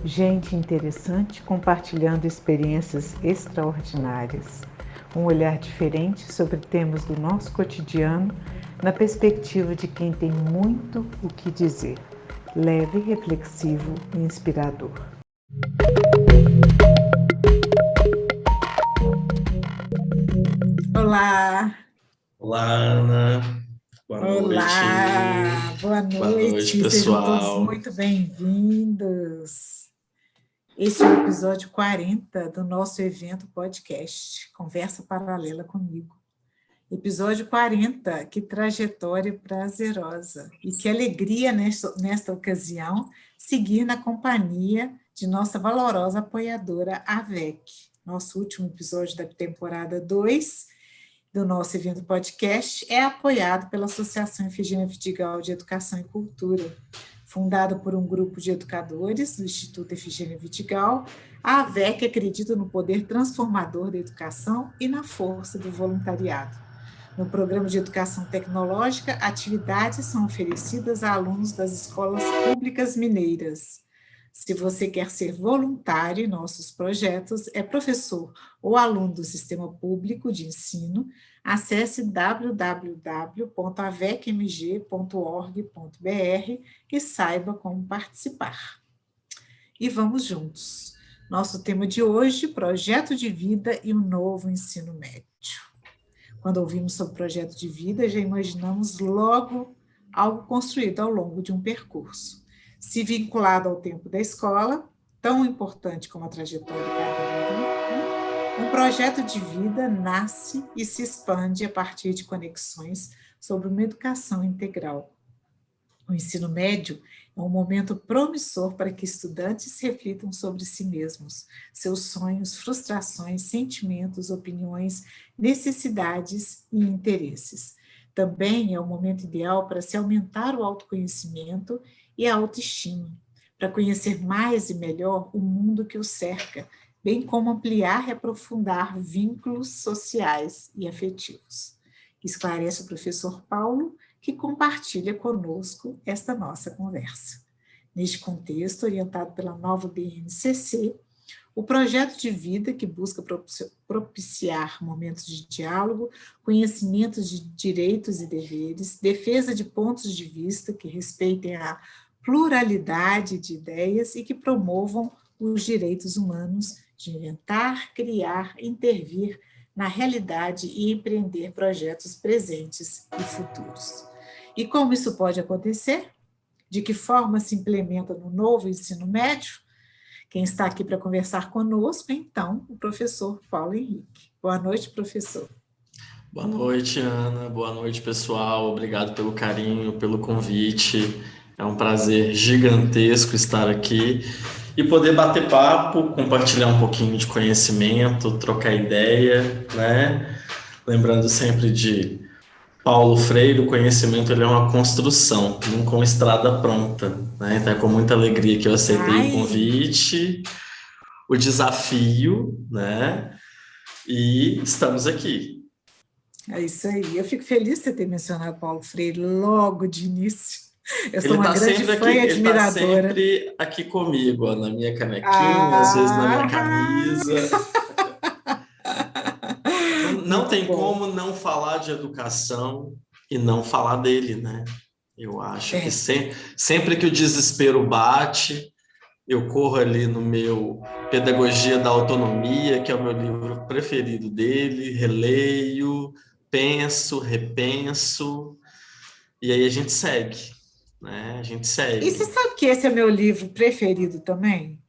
Gente interessante compartilhando experiências extraordinárias. Um olhar diferente sobre temas do nosso cotidiano, na perspectiva de quem tem muito o que dizer. Leve, reflexivo e inspirador. Olá! Olá, Ana. Boa Olá! noite. Boa noite, Boa noite, sejam todos pessoal. muito bem-vindos. Este é o episódio 40 do nosso evento podcast, Conversa Paralela Comigo. Episódio 40, que trajetória prazerosa e que alegria nesta ocasião seguir na companhia de nossa valorosa apoiadora, a AVEC. Nosso último episódio da temporada 2 do nosso evento podcast é apoiado pela Associação Efigênia Vidigal de Educação e Cultura. Fundada por um grupo de educadores do Instituto Efigênia Vidigal, a AVEC acredita no poder transformador da educação e na força do voluntariado. No programa de educação tecnológica, atividades são oferecidas a alunos das escolas públicas mineiras. Se você quer ser voluntário em nossos projetos, é professor ou aluno do Sistema Público de Ensino, acesse www.avecmg.org.br e saiba como participar. E vamos juntos. Nosso tema de hoje, projeto de vida e o novo ensino médio. Quando ouvimos sobre projeto de vida, já imaginamos logo algo construído ao longo de um percurso. Se vinculado ao tempo da escola, tão importante como a trajetória acadêmica, um projeto de vida nasce e se expande a partir de conexões sobre uma educação integral. O ensino médio é um momento promissor para que estudantes reflitam sobre si mesmos, seus sonhos, frustrações, sentimentos, opiniões, necessidades e interesses. Também é o momento ideal para se aumentar o autoconhecimento e a autoestima, para conhecer mais e melhor o mundo que o cerca, bem como ampliar e aprofundar vínculos sociais e afetivos. Esclarece o professor Paulo, que compartilha conosco esta nossa conversa. Neste contexto, orientado pela nova BNCC, o projeto de vida que busca propiciar momentos de diálogo, conhecimentos de direitos e deveres, defesa de pontos de vista que respeitem a pluralidade de ideias e que promovam os direitos humanos de inventar, criar, intervir na realidade e empreender projetos presentes e futuros. E como isso pode acontecer? De que forma se implementa no novo ensino médio? Quem está aqui para conversar conosco, então, o professor Paulo Henrique. Boa noite, professor. Boa noite, Ana. Boa noite, pessoal. Obrigado pelo carinho, pelo convite. É um prazer gigantesco estar aqui e poder bater papo, compartilhar um pouquinho de conhecimento, trocar ideia, né? Lembrando sempre de Paulo Freire, o conhecimento ele é uma construção, nunca uma estrada pronta, né? Então é com muita alegria que eu aceitei o convite, o desafio, né? E estamos aqui. É isso aí. Eu fico feliz de você ter mencionado Paulo Freire logo de início. Eu sou uma grande fã e admiradora. Ele está sempre aqui comigo, ó, na minha canequinha, às vezes na minha camisa. Não tem como não falar de educação e não falar dele, né? Eu acho que sempre que o desespero bate, eu corro ali no meu Pedagogia da Autonomia, que é o meu livro preferido dele, releio, penso, repenso, e aí a gente segue, né? A gente segue. E você sabe que esse é meu livro preferido também?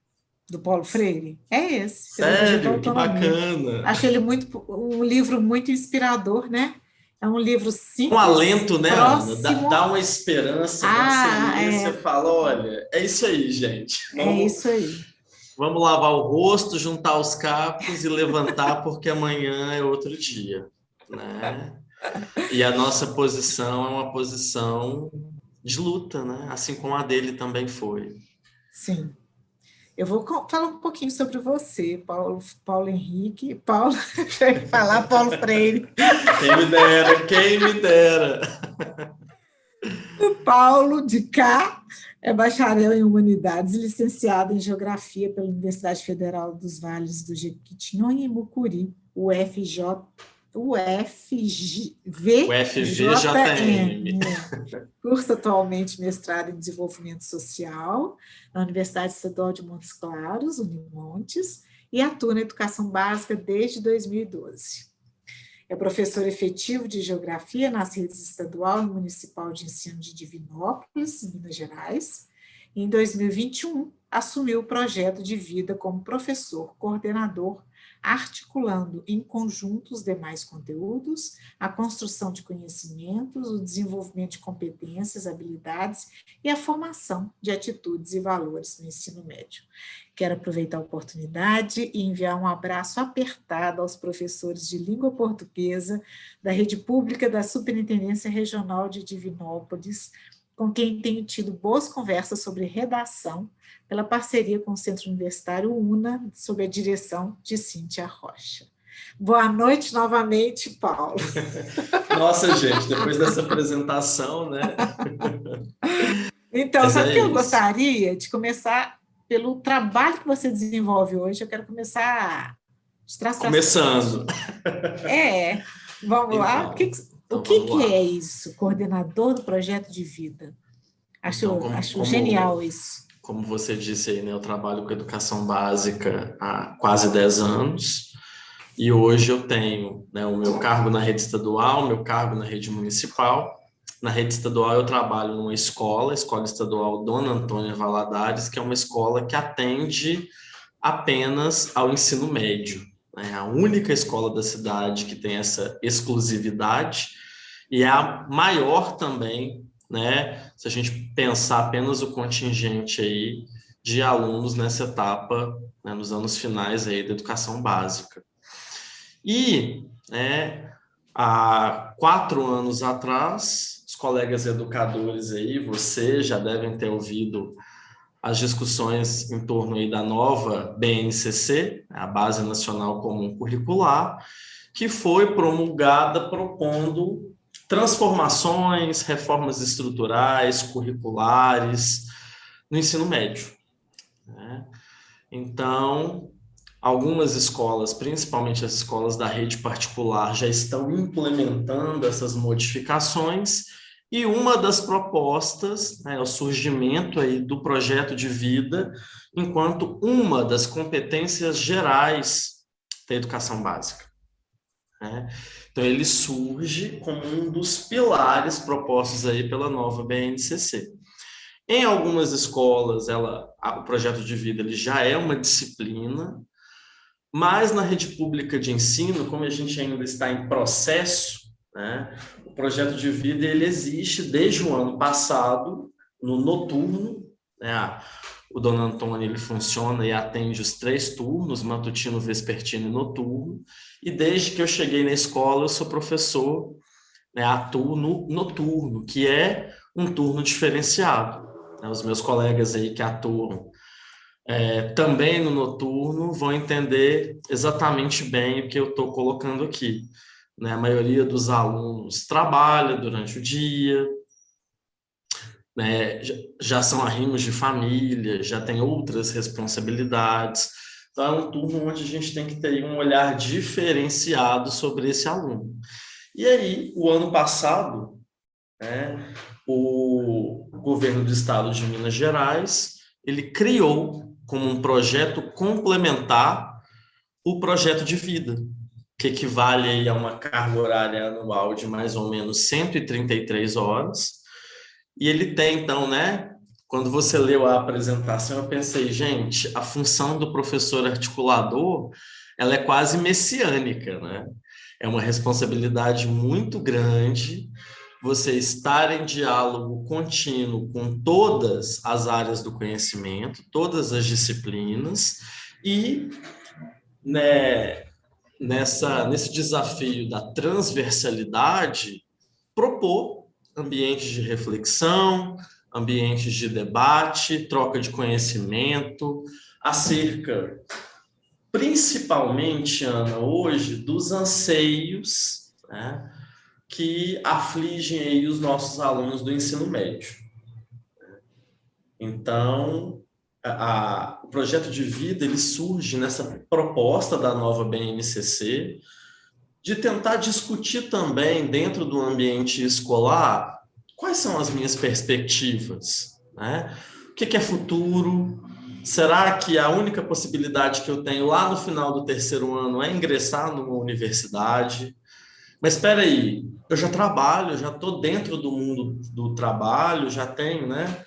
Do Paulo Freire? É esse. Sério? Que bacana. Acho ele um livro muito inspirador, né? É um livro simples, um alento, né, próximo. Ana? Dá uma esperança. Quando você lê, você fala, olha, é isso aí, gente. É isso aí. Vamos lavar o rosto, juntar os cacos e levantar, porque amanhã é outro dia, né? E a nossa posição é uma posição de luta, né? Assim como a dele também foi. Sim. Eu vou falar um pouquinho sobre você, Paulo Henrique. Paulo, deixa eu falar Paulo Freire. Quem me dera, quem me dera. O Paulo de Cá é bacharel em Humanidades e licenciado em Geografia pela Universidade Federal dos Vales do Jequitinhonha e Mucuri, O FVJM. Cursa atualmente mestrado em Desenvolvimento Social na Universidade Estadual de Montes Claros, Unimontes, e atua na educação básica desde 2012. É professor efetivo de Geografia nas redes estadual e municipal de ensino de Divinópolis, Minas Gerais. E em 2021, assumiu o projeto de vida como professor coordenador, articulando em conjunto os demais conteúdos, a construção de conhecimentos, o desenvolvimento de competências, habilidades e a formação de atitudes e valores no ensino médio. Quero aproveitar a oportunidade e enviar um abraço apertado aos professores de língua portuguesa da rede pública da Superintendência Regional de Divinópolis, com quem tenho tido boas conversas sobre redação, pela parceria com o Centro Universitário UNA, sob a direção de Cíntia Rocha. Boa noite novamente, Paulo. Nossa, gente, depois dessa apresentação, né? Então, sabe o que eu gostaria de começar pelo trabalho que você desenvolve hoje? Eu quero começar de trás para frente. Começando. Vamos lá? O que é isso? Coordenador do projeto de vida. Acho genial isso. Como você disse aí, né, eu trabalho com educação básica há quase 10 anos e hoje eu tenho, né, o meu cargo na rede estadual, o meu cargo na rede municipal. Na rede estadual eu trabalho numa escola estadual Dona Antônia Valadares, que é uma escola que atende apenas ao ensino médio. É a única escola da cidade que tem essa exclusividade e é a maior também, né? Se a gente pensar apenas o contingente aí de alunos nessa etapa, né, nos anos finais aí da educação básica. E, há 4 anos atrás, os colegas educadores aí, vocês já devem ter ouvido as discussões em torno aí da nova BNCC, a Base Nacional Comum Curricular, que foi promulgada propondo transformações, reformas estruturais, curriculares no ensino médio, né? Então, algumas escolas, principalmente as escolas da rede particular, já estão implementando essas modificações. E uma das propostas, né, é o surgimento aí do projeto de vida enquanto uma das competências gerais da educação básica, né? Então, ele surge como um dos pilares propostos aí pela nova BNCC. Em algumas escolas, o projeto de vida ele já é uma disciplina, mas na rede pública de ensino, como a gente ainda está em processo, né, o projeto de vida ele existe desde o ano passado, no noturno, né? O Dona Antônia ele funciona e atende os 3 turnos, matutino, vespertino e noturno, e desde que eu cheguei na escola eu sou professor, né, atuo no noturno, que é um turno diferenciado, né? Os meus colegas aí que atuam também no noturno vão entender exatamente bem o que eu estou colocando aqui, né? A maioria dos alunos trabalha durante o dia, né? Já são arrimos de família, já tem outras responsabilidades. Então, é um turno onde a gente tem que ter um olhar diferenciado sobre esse aluno. E aí, o ano passado, né, o governo do estado de Minas Gerais, ele criou como um projeto complementar o projeto de vida, que equivale aí a uma carga horária anual de mais ou menos 133 horas. E ele tem, então, né? Quando você leu a apresentação, eu pensei, gente, a função do professor articulador, ela é quase messiânica, né? É uma responsabilidade muito grande você estar em diálogo contínuo com todas as áreas do conhecimento, todas as disciplinas, e, né, nesse desafio da transversalidade, propor ambientes de reflexão, ambientes de debate, troca de conhecimento, acerca, principalmente, Ana, hoje, dos anseios, né, que afligem aí os nossos alunos do ensino médio. Então, o projeto de vida ele surge nessa proposta da nova BNCC de tentar discutir também dentro do ambiente escolar quais são as minhas perspectivas, né? O que é futuro? Será que a única possibilidade que eu tenho lá no final do terceiro ano é ingressar numa universidade? Mas espera aí, eu já trabalho, eu já estou dentro do mundo do trabalho, já tenho, né,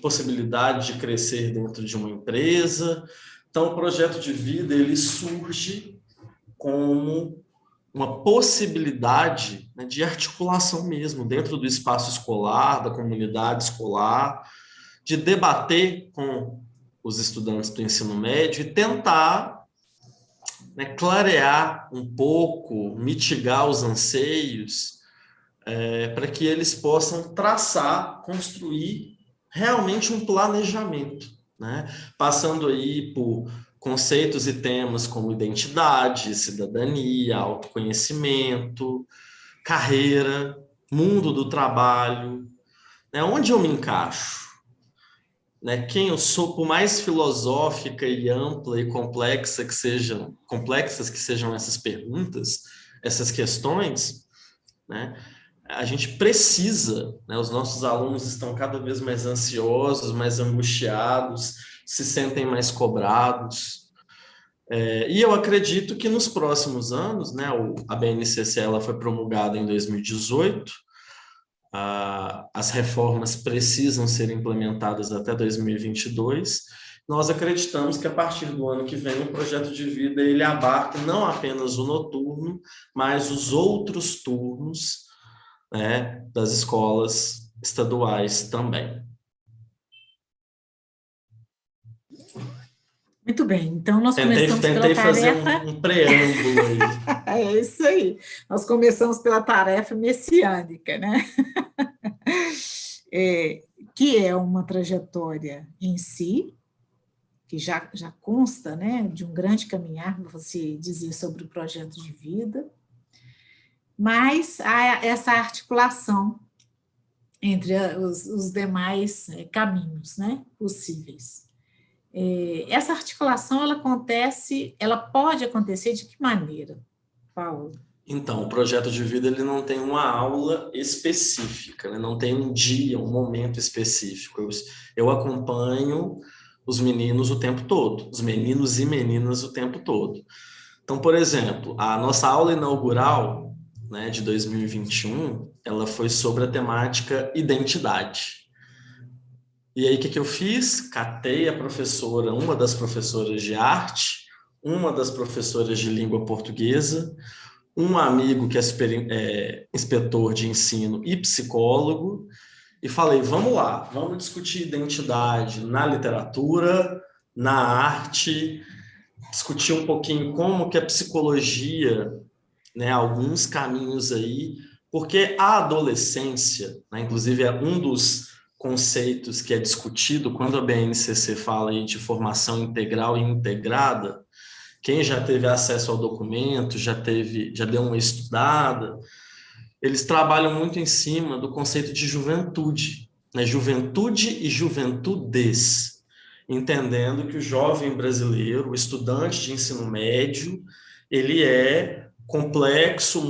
possibilidade de crescer dentro de uma empresa. Então, o projeto de vida ele surge como uma possibilidade, né, de articulação mesmo dentro do espaço escolar, da comunidade escolar, de debater com os estudantes do ensino médio e tentar, né, clarear um pouco, mitigar os anseios, para que eles possam traçar, construir realmente um planejamento, né? Passando aí por conceitos e temas como identidade, cidadania, autoconhecimento, carreira, mundo do trabalho, né? Onde eu me encaixo, né? Quem eu sou, por mais filosófica e ampla e complexas que sejam essas perguntas, essas questões, né? A gente precisa, né? Os nossos alunos estão cada vez mais ansiosos, mais angustiados, se sentem mais cobrados. E eu acredito que nos próximos anos, né? A BNCC ela foi promulgada em 2018, as reformas precisam ser implementadas até 2022. Nós acreditamos que a partir do ano que vem o projeto de vida ele abarque não apenas o noturno, mas os outros turnos, né, das escolas estaduais também. Muito bem, então nós começamos Tentei pela fazer tarefa... um preâmbulo aí. É isso aí, nós começamos pela tarefa messiânica, né? Que é uma trajetória em si, que já consta, né, de um grande caminhar, você dizer sobre o projeto de vida, mas há essa articulação entre os demais caminhos, né, possíveis. Essa articulação, ela pode acontecer de que maneira, Paulo? Então, o projeto de vida ele não tem uma aula específica, né? Não tem um dia, um momento específico. Eu acompanho os meninos o tempo todo, os meninos e meninas o tempo todo. Então, por exemplo, a nossa aula inaugural, né, de 2021, ela foi sobre a temática identidade. E aí, o que eu fiz? Catei a professora, uma das professoras de arte, uma das professoras de língua portuguesa, um amigo que é inspetor de ensino e psicólogo, e falei, vamos lá, vamos discutir identidade na literatura, na arte, discutir um pouquinho como que a psicologia, né, alguns caminhos aí, porque a adolescência, né, inclusive é um dos conceitos que é discutido quando a BNCC fala aí de formação integral e integrada. Quem já teve acesso ao documento, já deu uma estudada, eles trabalham muito em cima do conceito de juventude, né? Juventude e juventudes, entendendo que o jovem brasileiro, o estudante de ensino médio, ele é complexo,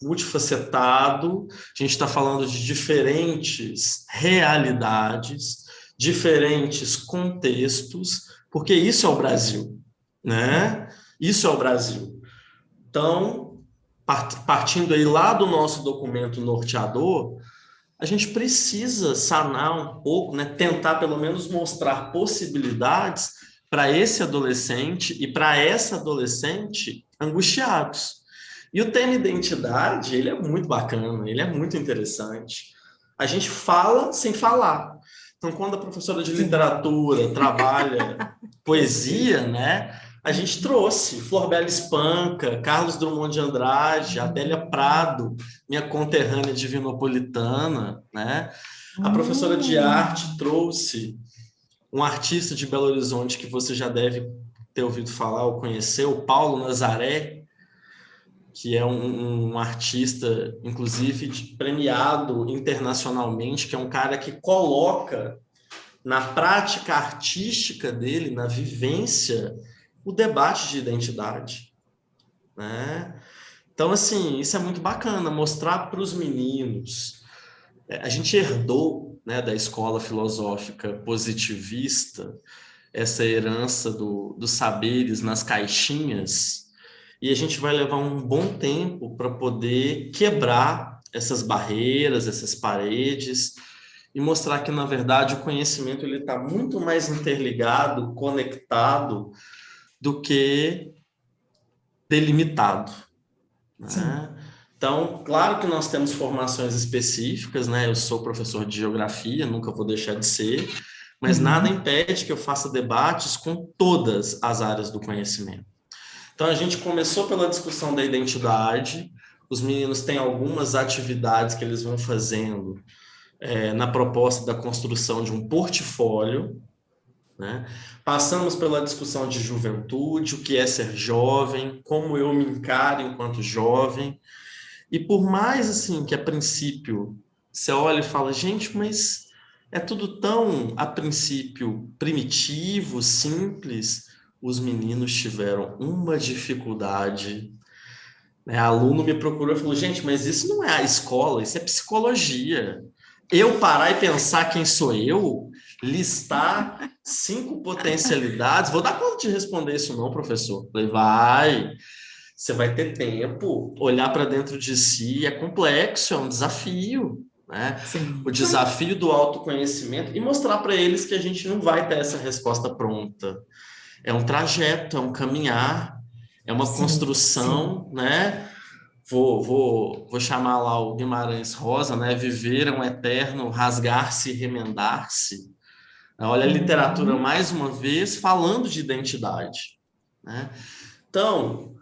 multifacetado, a gente está falando de diferentes realidades, diferentes contextos, porque isso é o Brasil, né? Isso é o Brasil. Então, partindo aí lá do nosso documento norteador, a gente precisa sanar um pouco, né? Tentar pelo menos mostrar possibilidades para esse adolescente e para essa adolescente angustiados. E o tema identidade, ele é muito bacana, ele é muito interessante. A gente fala sem falar. Então, quando a professora de literatura trabalha poesia, né, a gente trouxe Florbela Espanca, Carlos Drummond de Andrade, Adélia Prado, minha conterrânea divinopolitana, né? A professora de arte trouxe um artista de Belo Horizonte que você já deve ter ouvido falar ou conhecer, o Paulo Nazaré, que é um artista, inclusive, premiado internacionalmente, que é um cara que coloca na prática artística dele, na vivência, o debate de identidade, né? Então, assim, isso é muito bacana, mostrar para os meninos. A gente herdou, né, da escola filosófica positivista essa herança dos saberes nas caixinhas, e a gente vai levar um bom tempo para poder quebrar essas barreiras, essas paredes, e mostrar que, na verdade, o conhecimento ele está muito mais interligado, conectado, do que delimitado, Sim. né? Então, claro que nós temos formações específicas, né? Eu sou professor de geografia, nunca vou deixar de ser, mas nada Uhum. impede que eu faça debates com todas as áreas do conhecimento. Então, a gente começou pela discussão da identidade, os meninos têm algumas atividades que eles vão fazendo na proposta da construção de um portfólio, né? Passamos pela discussão de juventude, o que é ser jovem, como eu me encaro enquanto jovem, e por mais assim que a princípio você olha e fala, gente, mas é tudo tão, a princípio, primitivo, simples, os meninos tiveram uma dificuldade, né? Aluno me procurou e falou, gente, mas isso não é a escola, isso é psicologia. Eu parar e pensar quem sou eu, listar 5 potencialidades, vou dar conta de responder isso não, professor. Falei, vai, você vai ter tempo, olhar para dentro de si é complexo, é um desafio, né? O Sim. desafio do autoconhecimento e mostrar para eles que a gente não vai ter essa resposta pronta. É um trajeto, é um caminhar, é uma Sim. Sim. construção, né? Vou chamar lá o Guimarães Rosa, né? Viver é um eterno rasgar-se e remendar-se. Olha a literatura Uhum. mais uma vez falando de identidade, né? Então,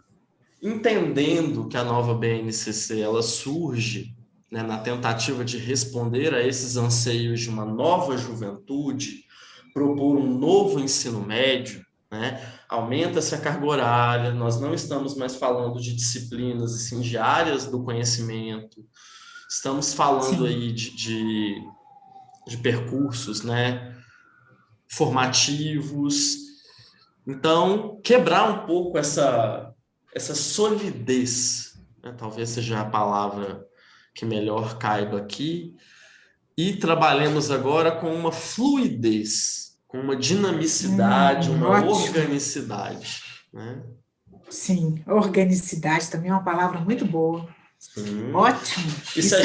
entendendo que a nova BNCC ela surge, né, na tentativa de responder a esses anseios de uma nova juventude, propor um novo ensino médio, né, aumenta-se a carga horária, nós não estamos mais falando de disciplinas assim, de áreas do conhecimento, estamos falando Sim. aí de percursos, né, formativos. Então, quebrar um pouco essa solidez, né? Talvez seja a palavra que melhor caiba aqui, e trabalhemos agora com uma fluidez, com uma dinamicidade, uma Ótimo. organicidade, né? Sim. Organicidade também é uma palavra muito boa. Sim. Ótimo. E Isso aí.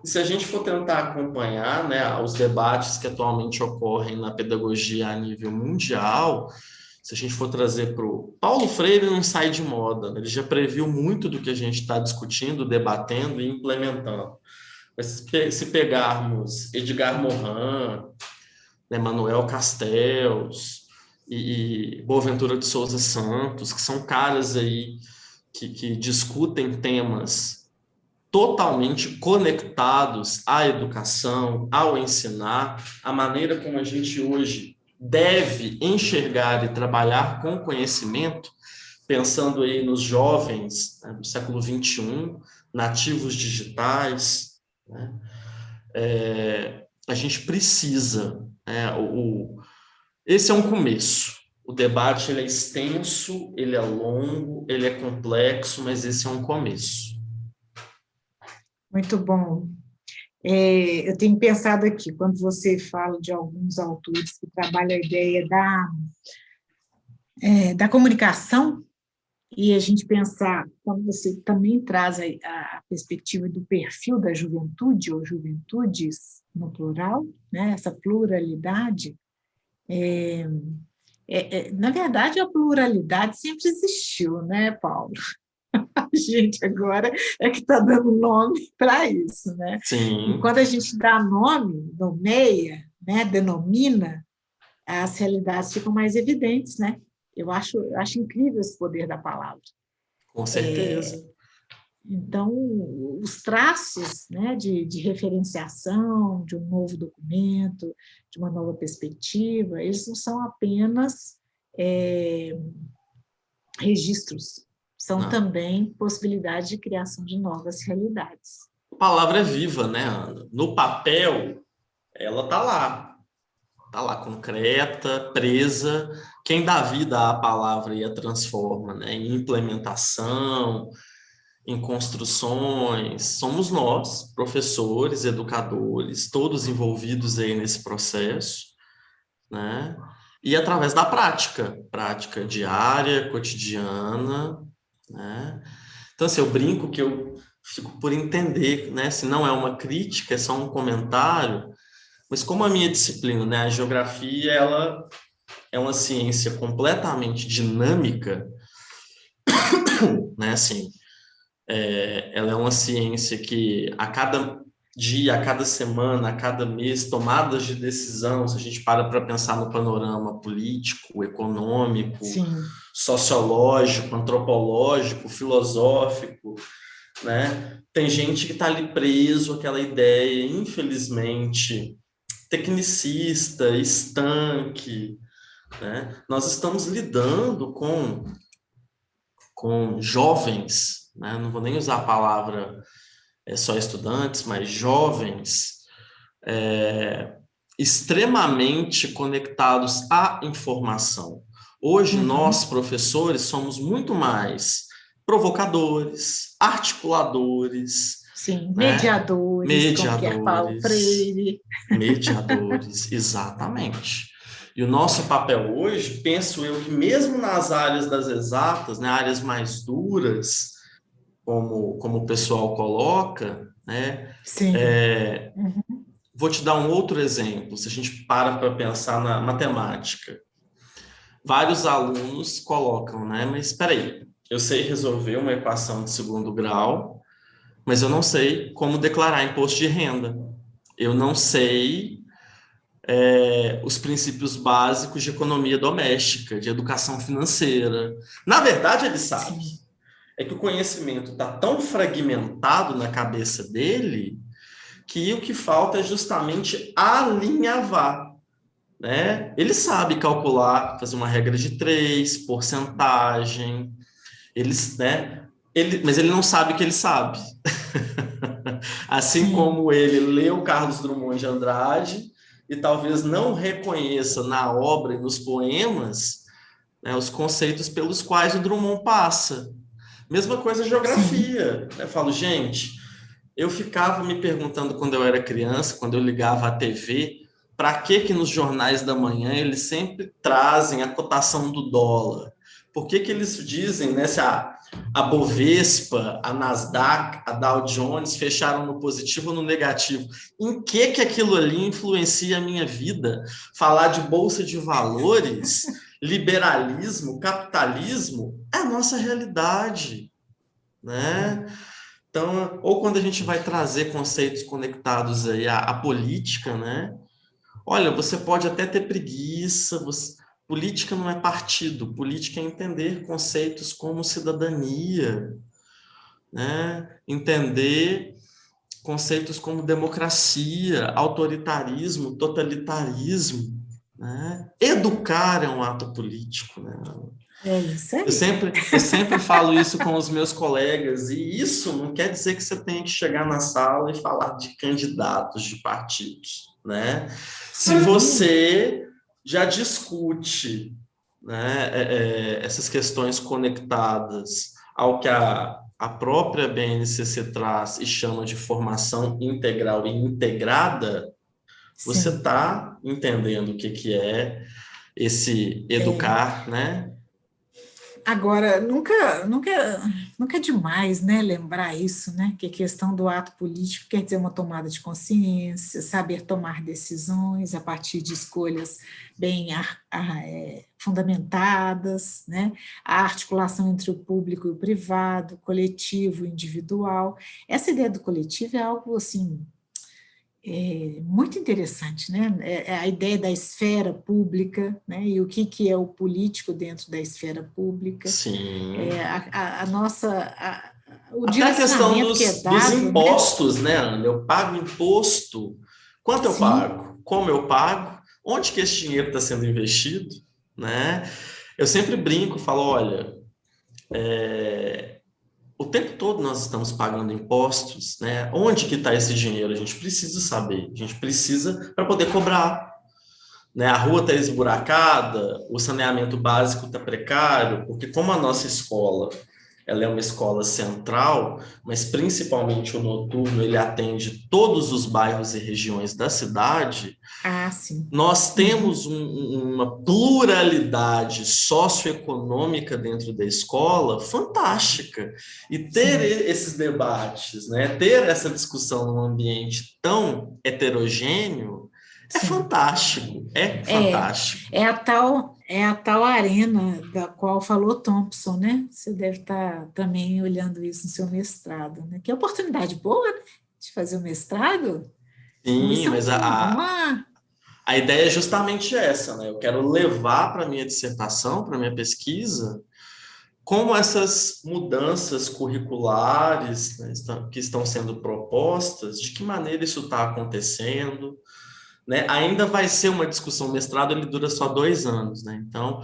se a gente for tentar acompanhar, né, os debates que atualmente ocorrem na pedagogia a nível mundial, se a gente for trazer para o Paulo Freire, não sai de moda, né? Ele já previu muito do que a gente está discutindo, debatendo e implementando. Mas se pegarmos Edgar Morin, né, Manuel Castells e Boaventura de Souza Santos, que são caras aí que discutem temas totalmente conectados à educação, ao ensinar, a maneira como a gente hoje deve enxergar e trabalhar com conhecimento, pensando aí nos jovens, né, do século XXI, nativos digitais, né? A gente precisa, né, esse é um começo. O debate ele é extenso, ele é longo, ele é complexo, mas esse é um começo. Muito bom. Eu tenho pensado aqui, quando você fala de alguns autores que trabalham a ideia da comunicação, e a gente pensar, quando você também traz a perspectiva do perfil da juventude, ou juventudes no plural, né, essa pluralidade, na verdade, a pluralidade sempre existiu, né, Paulo? A gente agora é que está dando nome para isso, né? E Sim, quando a gente dá nome, nomeia, né, denomina, as realidades ficam mais evidentes, né? Eu acho incrível esse poder da palavra. com certeza. Então, os traços, né, de referenciação de um novo documento, de uma nova perspectiva, eles não são apenas registros, são também possibilidades de criação de novas realidades. A palavra é viva, né, Ana? No papel, ela está lá concreta, presa. Quem dá vida à palavra e a transforma, né, em implementação, em construções, somos nós, professores, educadores, todos envolvidos aí nesse processo, né? E através da prática diária, cotidiana, né? Então, assim, eu brinco que eu fico por entender, né? Se não é uma crítica, é só um comentário, mas como a minha disciplina, né, a geografia, ela é uma ciência completamente dinâmica, né? Assim, ela é uma ciência que a cada dia, a cada semana, a cada mês, tomadas de decisão, se a gente para pensar no panorama político, econômico, Sim. sociológico, antropológico, filosófico, né? Tem gente que está ali preso àquela ideia, infelizmente, tecnicista, estanque, né? Nós estamos lidando com jovens, né? Não vou nem usar a palavra só estudantes, mas jovens, extremamente conectados à informação. Hoje, nós, professores, somos muito mais provocadores, articuladores. Sim, né? Mediadores, exatamente. E o nosso papel hoje, penso eu, que mesmo nas áreas das exatas, né, áreas mais duras, como o pessoal coloca, né? Sim. Vou te dar um outro exemplo, se a gente para pensar na matemática. Vários alunos colocam, né? Mas espera aí, eu sei resolver uma equação de segundo grau, mas eu não sei como declarar imposto de renda. Eu não sei os princípios básicos de economia doméstica, de educação financeira. Na verdade, ele sabe. Sim. É que o conhecimento está tão fragmentado na cabeça dele que o que falta é justamente alinhavar, né? Ele sabe calcular, fazer uma regra de 3, porcentagem, né? Mas ele não sabe que ele sabe. Assim Sim. como ele leu Carlos Drummond de Andrade e talvez não reconheça na obra e nos poemas, né, os conceitos pelos quais o Drummond passa. Mesma coisa geografia. Eu falo, gente, eu ficava me perguntando quando eu era criança, quando eu ligava a TV, para que nos jornais da manhã eles sempre trazem a cotação do dólar? Por que eles dizem, né, se a Bovespa, a Nasdaq, a Dow Jones fecharam no positivo ou no negativo? Em que aquilo ali influencia a minha vida? Falar de bolsa de valores, liberalismo, capitalismo, é a nossa realidade, né? Então, ou quando a gente vai trazer conceitos conectados aí à política, né? Olha, você pode até ter preguiça, política não é partido, política é entender conceitos como cidadania, né? Entender conceitos como democracia, autoritarismo, totalitarismo, né? Educar é um ato político, né? É isso aí. Eu sempre falo isso com os meus colegas, e isso não quer dizer que você tenha que chegar na sala e falar de candidatos de partidos, né? Se você já discute, né, essas questões conectadas ao que a própria BNCC traz e chama de formação integral e integrada, você está entendendo o que é esse educar, né? Agora, nunca é demais, né, lembrar isso, né, que a questão do ato político quer dizer uma tomada de consciência, saber tomar decisões a partir de escolhas bem fundamentadas, né, a articulação entre o público e o privado, coletivo e individual. Essa ideia do coletivo é algo, assim, muito interessante, né? A ideia da esfera pública, né? E o que é o político dentro da esfera pública. Sim. A nossa... o até a questão dos impostos, né, Ana? Eu pago imposto. Quanto eu pago? Como eu pago? Onde que esse dinheiro está sendo investido? Né? Eu sempre brinco, falo, olha, O tempo todo nós estamos pagando impostos, né? Onde que está esse dinheiro? A gente precisa saber, a gente precisa para poder cobrar, né? A rua está esburacada, o saneamento básico está precário, porque como a nossa escola, ela é uma escola central, mas principalmente o noturno, ele atende todos os bairros e regiões da cidade. Ah, sim. Nós temos uma pluralidade socioeconômica dentro da escola fantástica. E ter esses debates, né, ter essa discussão num ambiente tão heterogêneo é fantástico. É fantástico. É a tal arena da qual falou Thompson, né? Você deve estar também olhando isso no seu mestrado, né? Que oportunidade boa, né? De fazer o mestrado. Então, Sim, isso mas a ideia é justamente essa, né? Eu quero levar para a minha dissertação, para a minha pesquisa, como essas mudanças curriculares, né, que estão sendo propostas, de que maneira isso está acontecendo, né? Ainda vai ser uma discussão, o mestrado ele dura só 2 anos, né? Então,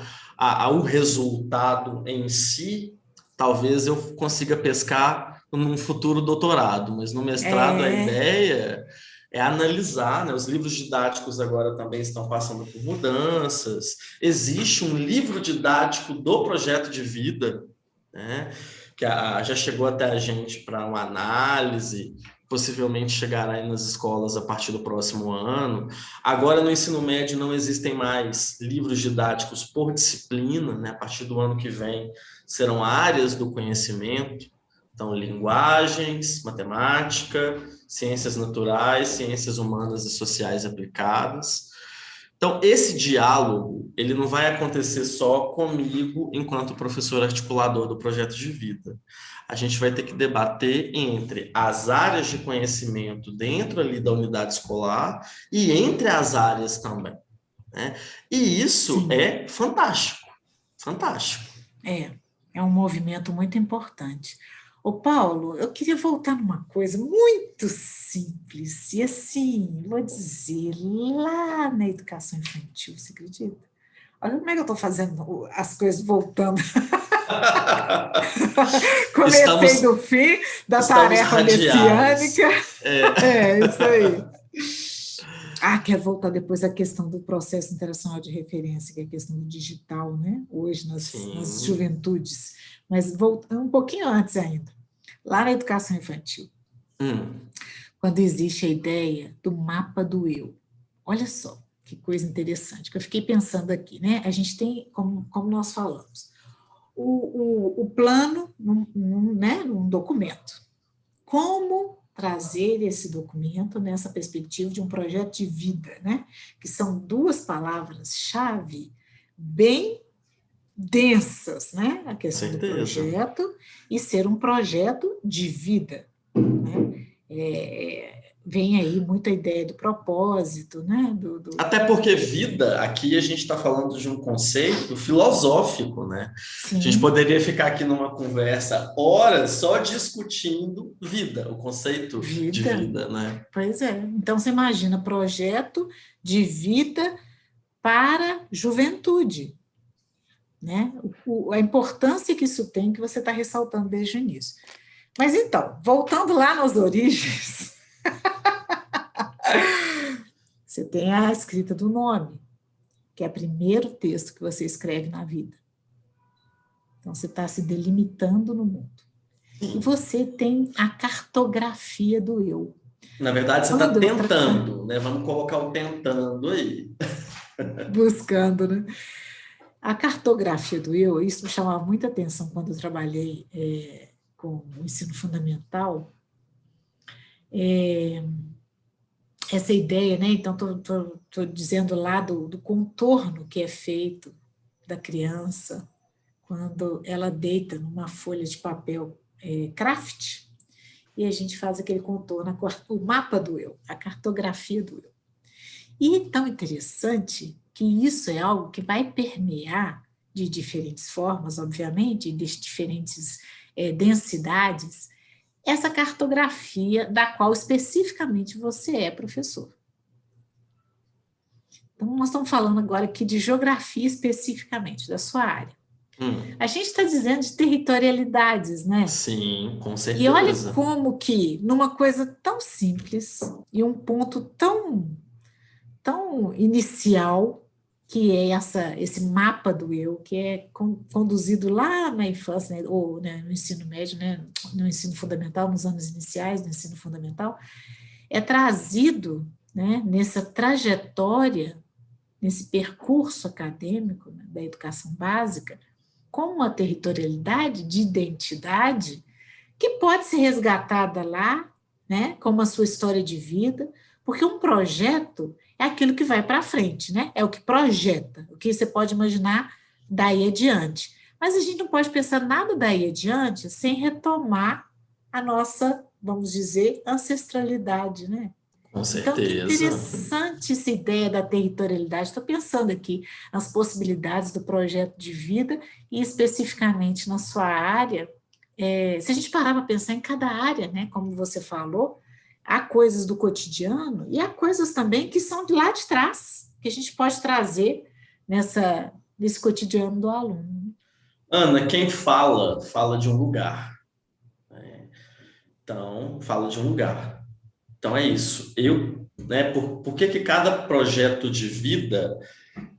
o resultado em si, talvez eu consiga pescar num futuro doutorado, mas no mestrado a ideia é analisar, né? Os livros didáticos agora também estão passando por mudanças. Existe um livro didático do projeto de vida, né? Que já chegou até a gente para uma análise, possivelmente chegará aí nas escolas a partir do próximo ano. Agora, no ensino médio, não existem mais livros didáticos por disciplina, né? A partir do ano que vem, serão áreas do conhecimento. Então, linguagens, matemática, ciências naturais, ciências humanas e sociais aplicadas. Então, esse diálogo, ele não vai acontecer só comigo enquanto professor articulador do projeto de vida. A gente vai ter que debater entre as áreas de conhecimento dentro ali da unidade escolar e entre as áreas também, né? E isso é fantástico, fantástico. É um movimento muito importante. Ô, Paulo, eu queria voltar numa coisa muito simples, e assim, vou dizer, lá na educação infantil, você acredita? Olha como é que eu estou fazendo as coisas voltando. Comecei do fim da tarefa messiânica. Isso aí. Quero voltar depois à questão do processo internacional de referência, que é a questão do digital, né? Hoje nas juventudes. Mas voltando um pouquinho antes ainda, lá na educação infantil, quando existe a ideia do mapa do eu. Olha só, que coisa interessante, que eu fiquei pensando aqui, né? A gente tem, como nós falamos, o plano num documento. Como trazer esse documento nessa perspectiva de um projeto de vida, né? Que são duas palavras-chave bem densas, né? A questão do projeto e ser um projeto de vida, né? Vem aí muita ideia do propósito, né? Até porque vida, aqui a gente está falando de um conceito filosófico, né? Sim. A gente poderia ficar aqui numa conversa horas só discutindo vida, o conceito de vida, né? Pois é. Então, você imagina projeto de vida para juventude, né? A importância que isso tem, que você está ressaltando desde o início. Mas então, voltando lá nas origens... Você tem a escrita do nome, que é o primeiro texto que você escreve na vida. Então, você está se delimitando no mundo. E você tem a cartografia do eu. Na verdade, você está tentando, né? Vamos colocar o tentando aí. Buscando, né? A cartografia do eu, isso me chamava muita atenção quando eu trabalhei com o ensino fundamental. Essa ideia, né? Então, estou dizendo lá do contorno que é feito da criança quando ela deita numa folha de papel craft e a gente faz aquele contorno, o mapa do eu, a cartografia do eu. E é tão interessante que isso é algo que vai permear de diferentes formas, obviamente, de diferentes densidades, essa cartografia da qual especificamente você é professor. Então, nós estamos falando agora aqui de geografia especificamente, da sua área. A gente está dizendo de territorialidades, né? Sim, com E olha certeza. como que, numa coisa tão simples e um ponto tão inicial, que é esse mapa do eu, que é conduzido lá na infância, né, ou né, no ensino médio, né, no ensino fundamental, nos anos iniciais do ensino fundamental, é trazido, né, nessa trajetória, nesse percurso acadêmico, né, da educação básica, com uma territorialidade de identidade que pode ser resgatada lá, né, como a sua história de vida, porque um projeto é aquilo que vai para frente, né? É o que projeta, o que você pode imaginar daí adiante. Mas a gente não pode pensar nada daí adiante sem retomar a nossa, vamos dizer, ancestralidade, né? Com Então, que certeza. interessante essa ideia da territorialidade. Estou pensando aqui nas possibilidades do projeto de vida e especificamente na sua área. Se a gente parar para pensar em cada área, né, como você falou, há coisas do cotidiano e há coisas também que são de lá de trás, que a gente pode trazer nesse cotidiano do aluno. Ana, quem fala, fala de um lugar, né? Então, fala de um lugar. Então é isso. Né, por que cada projeto de vida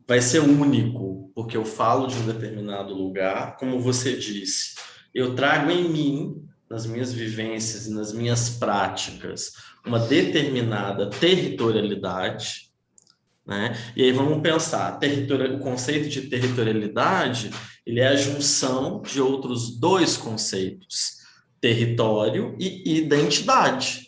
vai ser único? Porque eu falo de um determinado lugar, como você disse, eu trago em mim, nas minhas vivências e nas minhas práticas, uma determinada territorialidade, né? E aí vamos pensar, o conceito de territorialidade, ele é a junção de outros dois conceitos, território e identidade.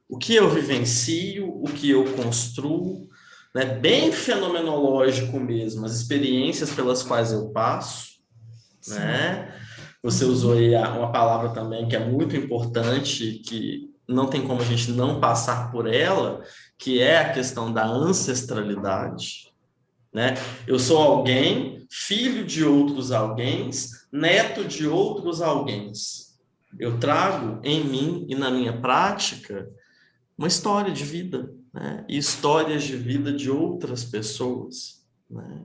O que eu vivencio, o que eu construo, né? Bem fenomenológico mesmo, as experiências pelas quais eu passo, né? Você usou aí uma palavra também que é muito importante, que não tem como a gente não passar por ela, que é a questão da ancestralidade, né? Eu sou alguém, filho de outros alguéms, neto de outros alguéms. Eu trago em mim e na minha prática uma história de vida, né? E histórias de vida de outras pessoas, né?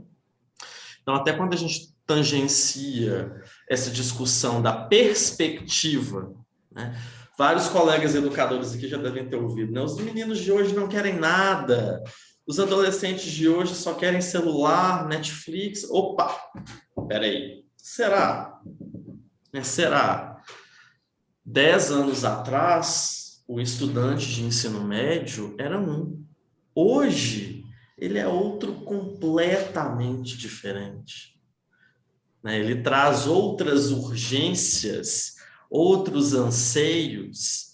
Então, até quando a gente tangencia essa discussão da perspectiva, né? Vários colegas educadores aqui já devem ter ouvido, né? Os meninos de hoje não querem nada, os adolescentes de hoje só querem celular, Netflix. Opa, peraí, será? Será? 10 anos atrás, o estudante de ensino médio era um. Hoje, ele é outro completamente diferente, né? Ele traz outras urgências, outros anseios,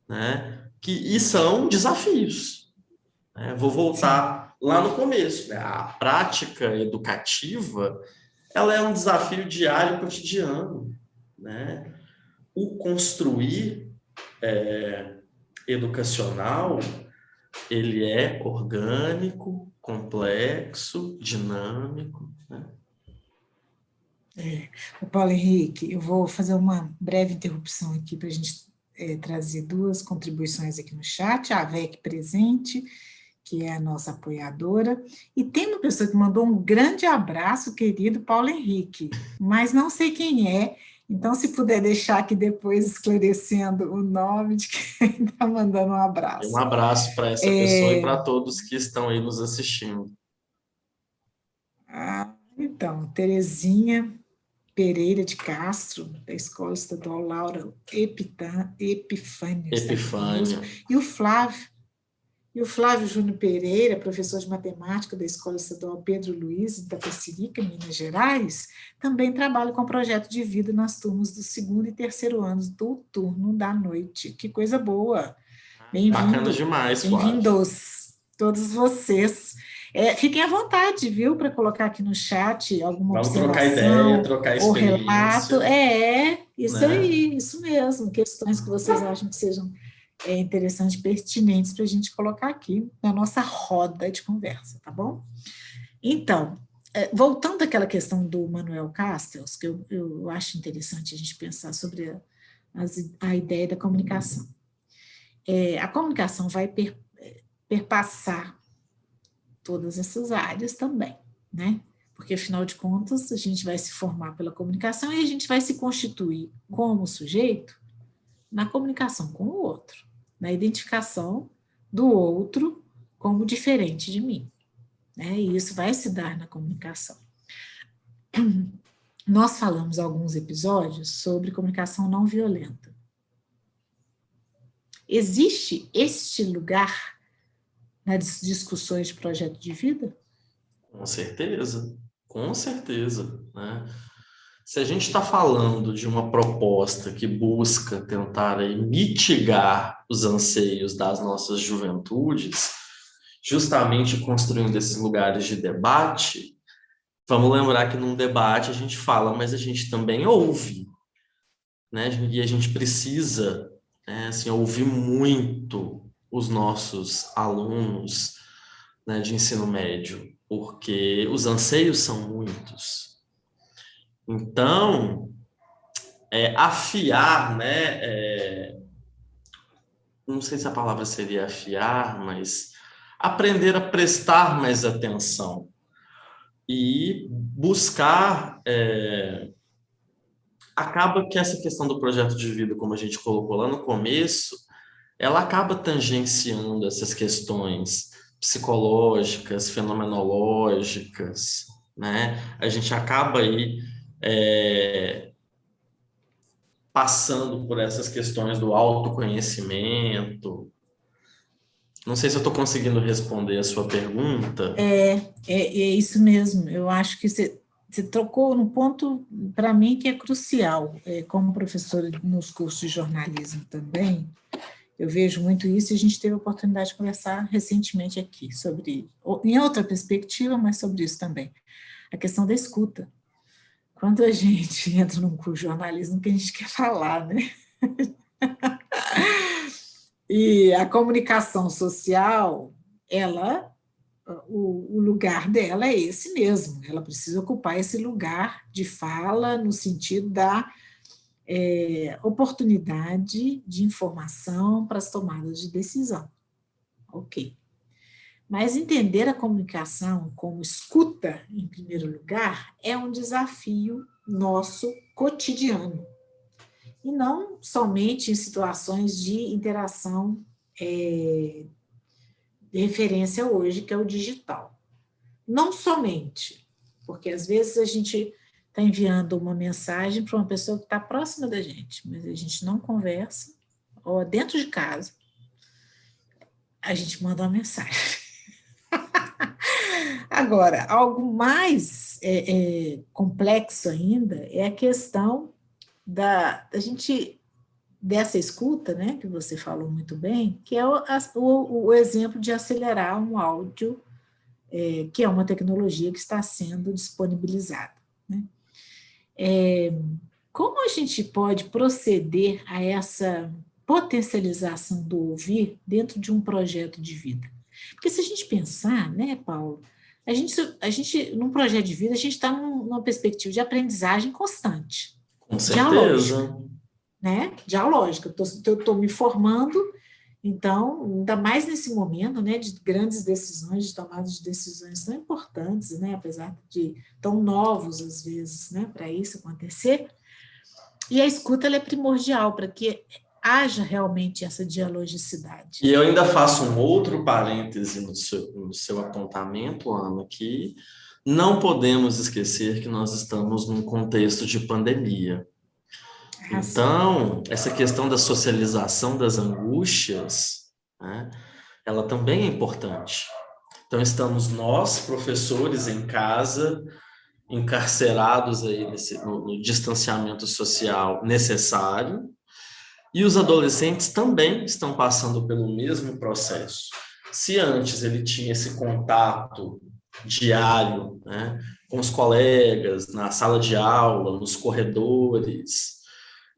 né? E são desafios, né? Vou voltar lá no começo, né? A prática educativa, ela é um desafio diário, cotidiano, né? O construir educacional, ele é orgânico, complexo, dinâmico, né? O Paulo Henrique, eu vou fazer uma breve interrupção aqui para a gente trazer duas contribuições aqui no chat, a VEC presente, que é a nossa apoiadora, e tem uma pessoa que mandou um grande abraço, querido Paulo Henrique, mas não sei quem é, então se puder deixar aqui depois esclarecendo o nome de quem está mandando um abraço. Um abraço para essa pessoa e para todos que estão aí nos assistindo. Então, Terezinha Pereira de Castro, da Escola Estadual Laura Epifânio. Epifânia. E o Flávio Júnior Pereira, professor de matemática da Escola Estadual Pedro Luiz, da Pecerica, Minas Gerais, também trabalha com projeto de vida nas turmas do segundo e terceiro anos do turno da noite. Que coisa boa! Bacana demais, bem-vindos todos vocês. Fiquem à vontade, viu, para colocar aqui no chat alguma Vamos observação, trocar ideia, trocar experiência. ou relato. Isso, né? Aí, isso mesmo, questões que vocês acham que sejam interessantes, pertinentes para a gente colocar aqui na nossa roda de conversa, tá bom? Então, voltando àquela questão do Manuel Castells, que eu acho interessante a gente pensar sobre a ideia da comunicação. A comunicação vai perpassar todas essas áreas também, né? Porque, afinal de contas, a gente vai se formar pela comunicação e a gente vai se constituir como sujeito na comunicação com o outro, na identificação do outro como diferente de mim, né? E isso vai se dar na comunicação. Nós falamos alguns episódios sobre comunicação não violenta. Existe este lugar nas discussões de projeto de vida? Com certeza, né? Se a gente está falando de uma proposta que busca tentar aí mitigar os anseios das nossas juventudes, justamente construindo esses lugares de debate, vamos lembrar que num debate a gente fala, mas a gente também ouve, né? E a gente precisa, né, assim, ouvir muito os nossos alunos, né, de ensino médio, porque os anseios são muitos. Então, afiar, né? Não sei se a palavra seria afiar, mas aprender a prestar mais atenção e buscar. Acaba que essa questão do projeto de vida, como a gente colocou lá no começo, ela acaba tangenciando essas questões psicológicas, fenomenológicas, né? A gente acaba aí passando por essas questões do autoconhecimento. Não sei se eu estou conseguindo responder a sua pergunta. É isso mesmo. Eu acho que você tocou num ponto, para mim, que é crucial. Como professora nos cursos de jornalismo também, eu vejo muito isso, e a gente teve a oportunidade de conversar recentemente aqui sobre, em outra perspectiva, mas sobre isso também, a questão da escuta. Quando a gente entra num curso de jornalismo, o que a gente quer falar, né? E a comunicação social, o lugar dela é esse mesmo, ela precisa ocupar esse lugar de fala no sentido da oportunidade de informação para as tomadas de decisão. Ok. Mas entender a comunicação como escuta, em primeiro lugar, é um desafio nosso cotidiano. E não somente em situações de interação de referência hoje, que é o digital. Não somente, porque às vezes a gente está enviando uma mensagem para uma pessoa que está próxima da gente, mas a gente não conversa, ou dentro de casa, a gente manda uma mensagem. Agora, algo mais complexo ainda é a questão da gente, dessa escuta, né, que você falou muito bem, que é o exemplo de acelerar um áudio, que é uma tecnologia que está sendo disponibilizada, né? Como a gente pode proceder a essa potencialização do ouvir dentro de um projeto de vida? Porque se a gente pensar, né, Paulo, a gente num projeto de vida, a gente está numa perspectiva de aprendizagem constante. Com certeza. Né? Dialógica. Eu estou me formando, então, ainda mais nesse momento, né, de grandes decisões, de tomada de decisões tão importantes, né, apesar de tão novos, às vezes, né, para isso acontecer. E a escuta ela é primordial para que haja realmente essa dialogicidade. E eu ainda faço um outro parêntese no seu apontamento, Ana, que não podemos esquecer que nós estamos num contexto de pandemia. Então, essa questão da socialização das angústias, né, ela também é importante. Então, estamos nós, professores, em casa, encarcerados aí no distanciamento social necessário, e os adolescentes também estão passando pelo mesmo processo. Se antes ele tinha esse contato diário, né, com os colegas, na sala de aula, nos corredores,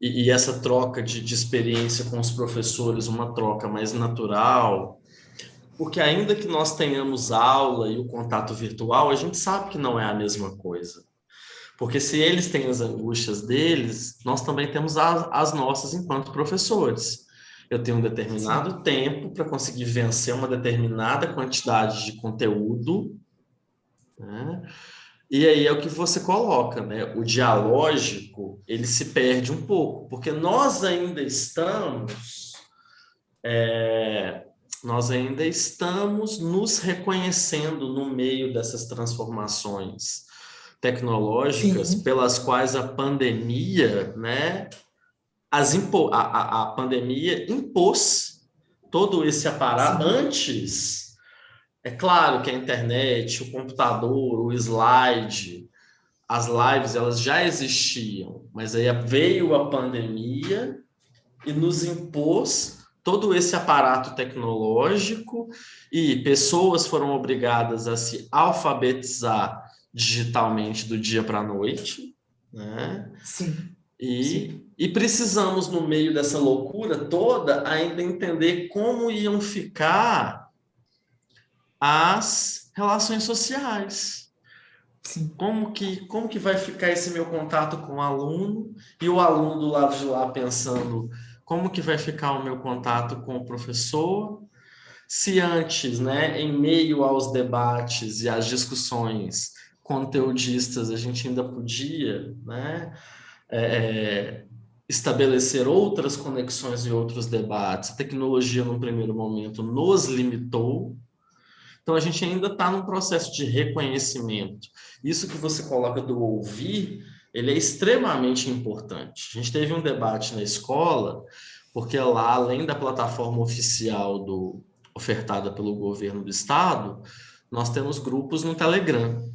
e essa troca de experiência com os professores, uma troca mais natural, porque ainda que nós tenhamos aula e o contato virtual, a gente sabe que não é a mesma coisa. Porque se eles têm as angústias deles, nós também temos as nossas enquanto professores. Eu tenho um determinado tempo para conseguir vencer uma determinada quantidade de conteúdo, né? E aí é o que você coloca, né? O dialógico, ele se perde um pouco, porque nós ainda estamos nos reconhecendo no meio dessas transformações tecnológicas Sim, pelas quais a pandemia, né? A pandemia impôs todo esse aparato. sim, Antes, é claro que a internet, o computador, o slide, as lives, elas já existiam, mas aí veio a pandemia e nos impôs todo esse aparato tecnológico e pessoas foram obrigadas a se alfabetizar digitalmente do dia para a noite, né? sim, sim, E precisamos, no meio dessa loucura toda, ainda entender como iam ficar as relações sociais. sim, Como que vai ficar esse meu contato com o aluno e o aluno do lado de lá pensando como que vai ficar o meu contato com o professor? Se antes, né, em meio aos debates e às discussões conteudistas, a gente ainda podia, né, é, estabelecer outras conexões e outros debates. A tecnologia, num primeiro momento, nos limitou. Então, a gente ainda está num processo de reconhecimento. Isso que você coloca do ouvir, ele é extremamente importante. A gente teve um debate na escola, porque lá, além da plataforma oficial ofertada pelo governo do estado, nós temos grupos no Telegram.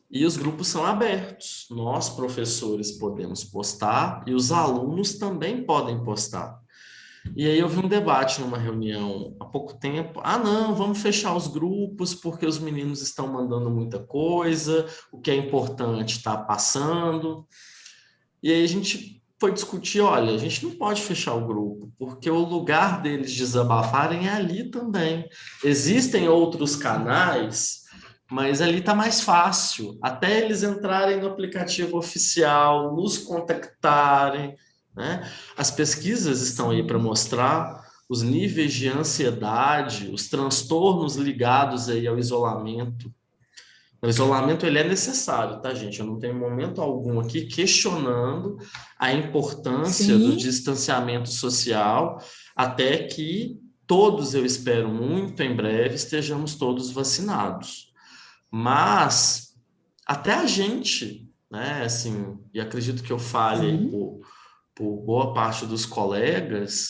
E os grupos são abertos. Nós, professores, podemos postar e os alunos também podem postar. E aí eu vi um debate numa reunião há pouco tempo. Ah, não, vamos fechar os grupos porque os meninos estão mandando muita coisa, o que é importante está passando. E aí a gente foi discutir, olha, a gente não pode fechar o grupo, porque o lugar deles desabafarem é ali também. Existem outros sim, canais, mas ali está mais fácil. Até eles entrarem no aplicativo oficial, nos contactarem, né? As pesquisas estão aí para sim, mostrar os níveis de ansiedade, os transtornos ligados aí ao isolamento. O isolamento ele é necessário, tá, gente? Eu não tenho momento algum aqui questionando a importância do sim, distanciamento social, até que todos, eu espero muito em breve, estejamos todos vacinados. Mas até a gente, né, assim, e acredito que eu fale aí sim, por boa parte dos colegas,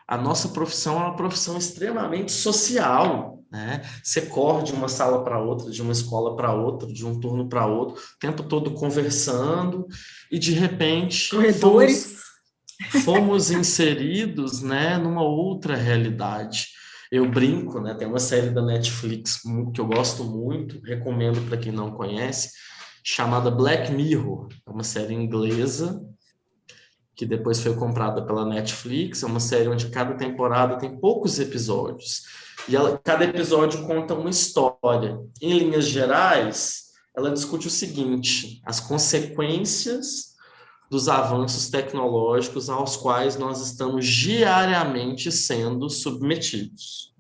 a nossa profissão é uma profissão extremamente social, né? Você corre de uma sala para outra, de uma escola para outra, de um turno para outro, o tempo todo conversando, e de repente fomos, corredores. fomos inseridos, né, numa outra realidade. Eu brinco, né? Tem uma série da Netflix que eu gosto muito, recomendo para quem não conhece, chamada Black Mirror. É uma série inglesa que depois foi comprada pela Netflix. É uma série onde cada temporada tem poucos episódios. E cada episódio conta uma história. Em linhas gerais, ela discute o seguinte: as consequências dos avanços tecnológicos aos quais nós estamos diariamente sendo submetidos.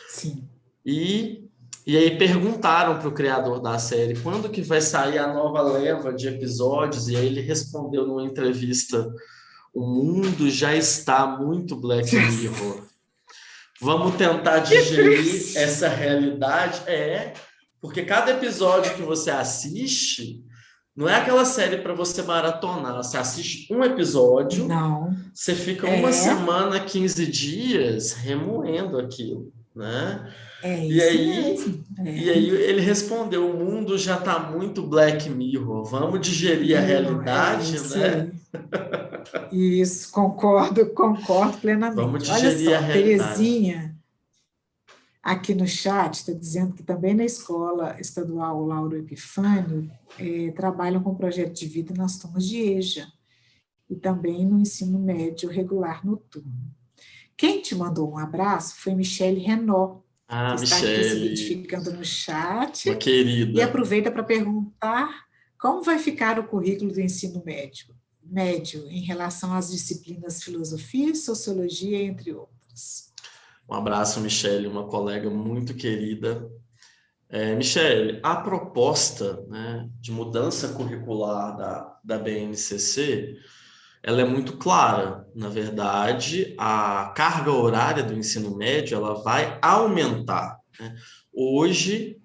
Sim. E, e aí perguntaram para o criador da série quando que vai sair a nova leva de episódios, e aí ele respondeu numa entrevista: o mundo já está muito Black Mirror. Vamos tentar Que digerir triste. essa realidade? Porque cada episódio que você assiste não é aquela série para você maratonar. Você assiste um episódio, Não, você fica uma é, semana, 15 dias remoendo aquilo, né? é E isso aí, mesmo. e aí ele respondeu: o mundo já está muito Black Mirror. Vamos digerir a Mirror, é realidade, isso né? aí. Isso, concordo, concordo Vamos plenamente. Olha digerir a só, realidade. Terezinha, aqui no chat, está dizendo que também na escola estadual Lauro Epifânio trabalham com projeto de vida nas turmas de EJA e também no ensino médio regular noturno. Quem te mandou um abraço foi Michele Renault, que Ah, está aqui se Michele, identificando no chat, uma e querida. aproveita para perguntar como vai ficar o currículo do ensino médio em relação às disciplinas filosofia e sociologia, entre outras. Um abraço, Michele, uma colega muito querida. Michele, a proposta, né, de mudança curricular da BNCC, ela é muito clara. Na verdade, a carga horária do ensino médio ela vai aumentar, né? Hoje,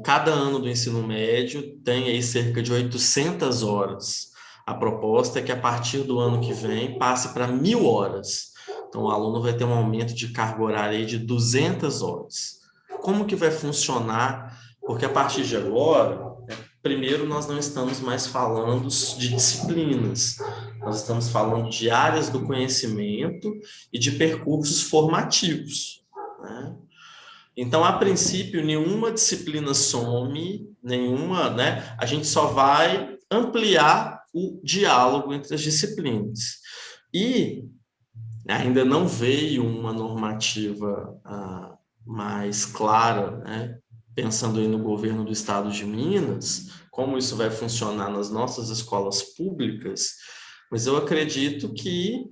cada ano do ensino médio tem aí cerca de 800 horas. A proposta é que a partir do ano que vem passe para 1.000 horas. Então, o aluno vai ter um aumento de carga horária aí de 200 horas. Como que vai funcionar? Porque a partir de agora, primeiro, nós não estamos mais falando de disciplinas, nós estamos falando de áreas do conhecimento e de percursos formativos, né? Então, a princípio, nenhuma disciplina some, né? A gente só vai ampliar o diálogo entre as disciplinas. E ainda não veio uma normativa mais clara, né? Pensando aí no governo do estado de Minas, como isso vai funcionar nas nossas escolas públicas, mas eu acredito que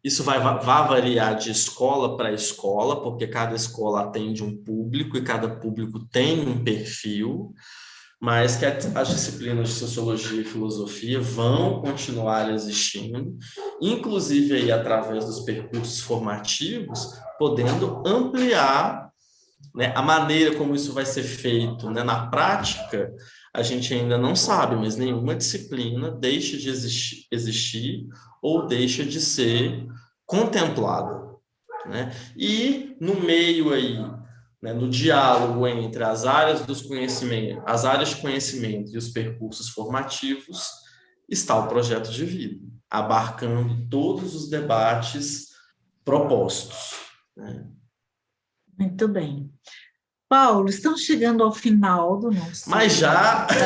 isso vai variar de escola para escola, porque cada escola atende um público e cada público tem um perfil, mas que as disciplinas de sociologia e filosofia vão continuar existindo, inclusive aí através dos percursos formativos, podendo ampliar, né, a maneira como isso vai ser feito, né, na prática. A gente ainda não sabe, mas nenhuma disciplina deixa de existir ou deixa de ser contemplada, né? E no meio aí, né, no diálogo entre as áreas dos conhecimentos, as áreas de conhecimento e os percursos formativos, está o projeto de vida, abarcando todos os debates propostos, né? Muito bem. Paulo, estamos chegando ao final do nosso, da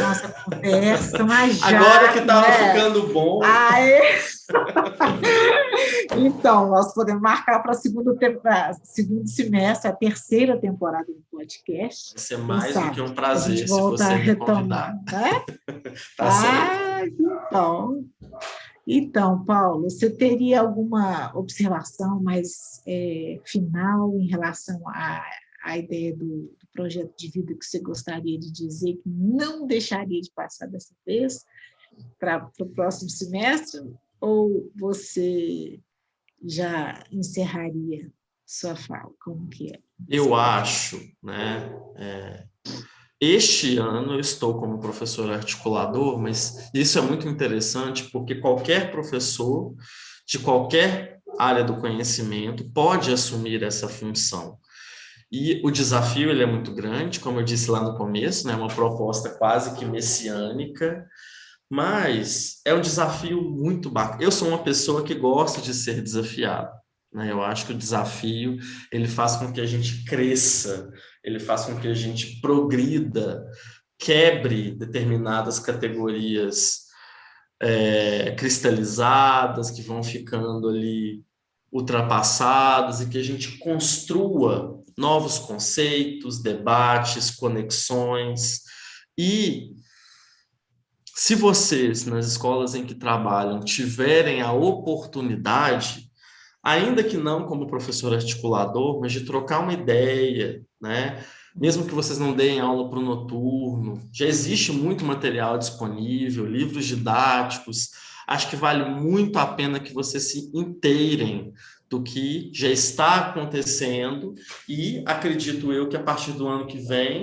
nossa conversa, mas já... Agora que estava ficando bom... Então, nós podemos marcar para segundo semestre, a terceira temporada do podcast. Vai ser mais do que um prazer se você me convidar. Né? Tá certo. Então, Paulo, você teria alguma observação mais final em relação à ideia do projeto de vida que você gostaria de dizer que não deixaria de passar dessa vez para o próximo semestre? Ou você já encerraria sua fala? Como que é? Eu acho, né? Este ano eu estou como professor articulador, mas isso é muito interessante porque qualquer professor de qualquer área do conhecimento pode assumir essa função. E o desafio ele é muito grande, como eu disse lá no começo, né? Uma proposta quase que messiânica, mas é um desafio muito bacana. Eu sou uma pessoa que gosta de ser desafiada, né? Eu acho que o desafio ele faz com que a gente cresça, ele faz com que a gente progrida, quebre determinadas categorias cristalizadas que vão ficando ali ultrapassadas e que a gente construa novos conceitos, debates, conexões. E se vocês, nas escolas em que trabalham, tiverem a oportunidade, ainda que não como professor articulador, mas de trocar uma ideia, né? Mesmo que vocês não deem aula para o noturno, já existe muito material disponível, livros didáticos. Acho que vale muito a pena que vocês se inteirem do que já está acontecendo e acredito eu que a partir do ano que vem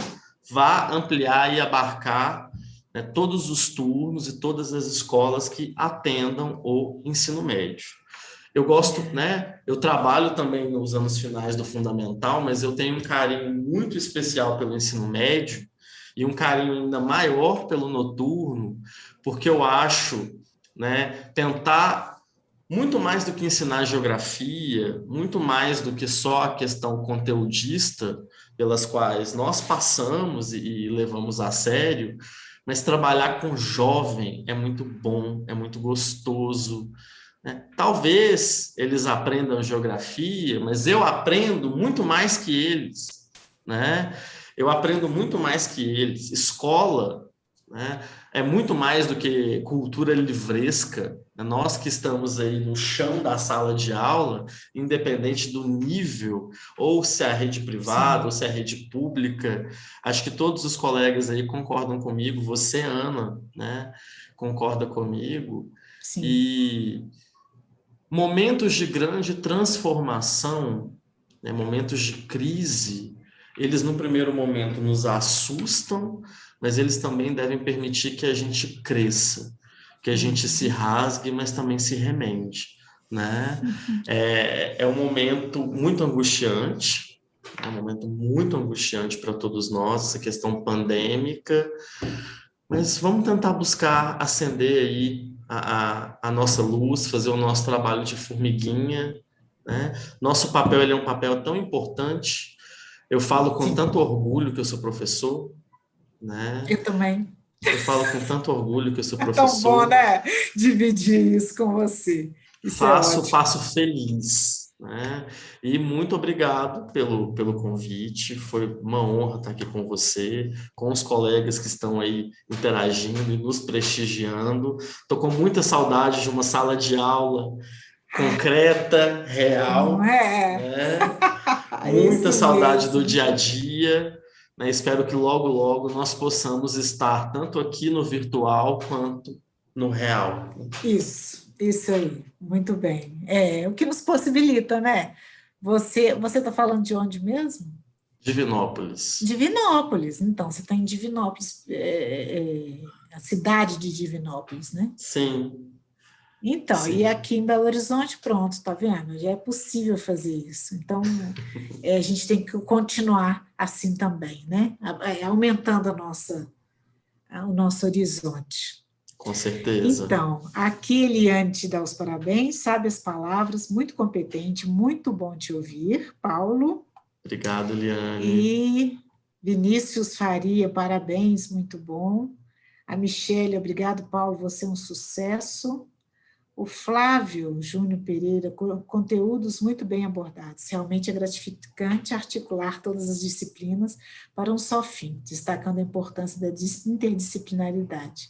vá ampliar e abarcar, né, todos os turnos e todas as escolas que atendam o ensino médio. Eu gosto, né? Eu trabalho também nos anos finais do fundamental, mas eu tenho um carinho muito especial pelo ensino médio e um carinho ainda maior pelo noturno, porque eu acho, né, tentar muito mais do que ensinar geografia, muito mais do que só a questão conteudista pelas quais nós passamos e levamos a sério, mas trabalhar com jovem é muito bom, é muito gostoso, né? Talvez eles aprendam geografia, mas eu aprendo muito mais que eles, né? Eu aprendo muito mais que eles. Escola, né? É muito mais do que cultura livresca, né? Nós que estamos aí no chão da sala de aula, independente do nível, ou se é a rede privada, ou Sim, se é a rede pública, acho que todos os colegas aí concordam comigo, você, Ana, né, concorda comigo, sim. e momentos de grande transformação, né, momentos de crise, eles no primeiro momento nos assustam, mas eles também devem permitir que a gente cresça, que a gente se Uhum. rasgue, mas também se remende, né? É um momento muito angustiante, é um momento muito angustiante para todos nós, essa questão pandêmica, mas vamos tentar buscar acender aí a nossa luz, fazer o nosso trabalho de formiguinha, né? Nosso papel ele é um papel tão importante. Eu falo com Sim, tanto orgulho que eu sou professor, né? eu também. Eu falo com tanto orgulho que eu sou É tão bom, professor. né? Dividir isso com você. Isso é ótimo. Passo feliz, né? E muito obrigado pelo convite. Foi uma honra estar aqui com você, com os colegas que estão aí interagindo e nos prestigiando. Estou com muita saudade de uma sala de aula concreta, Não real, é? né? É Muita isso saudade do mesmo. dia a dia, né? Espero que logo, logo nós possamos estar tanto aqui no virtual quanto no real. Isso aí. Muito bem. É o que nos possibilita, né? Você está falando de onde mesmo? Divinópolis. Divinópolis. Então, você está em Divinópolis, a cidade de Divinópolis, né? Sim, Então, e sim. aqui em Belo Horizonte, pronto, tá vendo? Já é possível fazer isso. Então, a gente tem que continuar assim também, né? Aumentando o nosso horizonte. Com certeza. Então, aqui Eliane te dá os parabéns, sabe as palavras, muito competente, muito bom te ouvir, Paulo. Obrigado, Liane. E Vinícius Faria, parabéns, muito bom. A Michele, obrigado, Paulo, você é um sucesso. O Flávio Júnior Pereira, conteúdos muito bem abordados. Realmente é gratificante articular todas as disciplinas para um só fim, destacando a importância da interdisciplinaridade.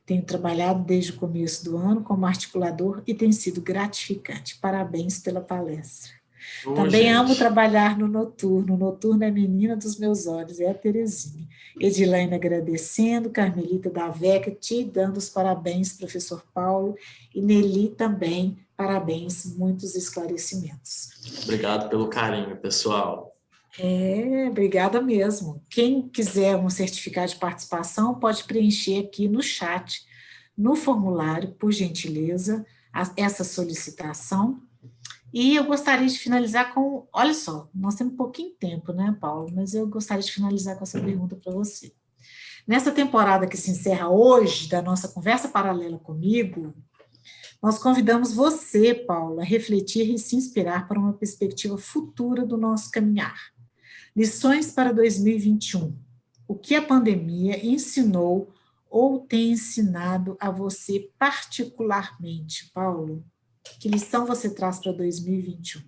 Tenho trabalhado desde o começo do ano como articulador e tem sido gratificante. Parabéns pela palestra. Ô, Também amo gente. trabalhar no noturno. O noturno é a menina dos meus olhos, é a Terezinha. Edilaine agradecendo, Carmelita da Veca te dando os parabéns, professor Paulo, e Nelly também, parabéns, muitos esclarecimentos. Obrigado pelo carinho, pessoal. Obrigada mesmo. Quem quiser um certificado de participação, pode preencher aqui no chat, no formulário, por gentileza, essa solicitação. E eu gostaria de finalizar com, olha só, nós temos pouquinho tempo, né, Paulo? Mas eu gostaria de finalizar com essa pergunta para você. Nessa temporada que se encerra hoje, da nossa conversa paralela comigo, nós convidamos você, Paulo, a refletir e se inspirar para uma perspectiva futura do nosso caminhar. Lições para 2021. O que a pandemia ensinou ou tem ensinado a você particularmente, Paulo? Que lição você traz para 2021?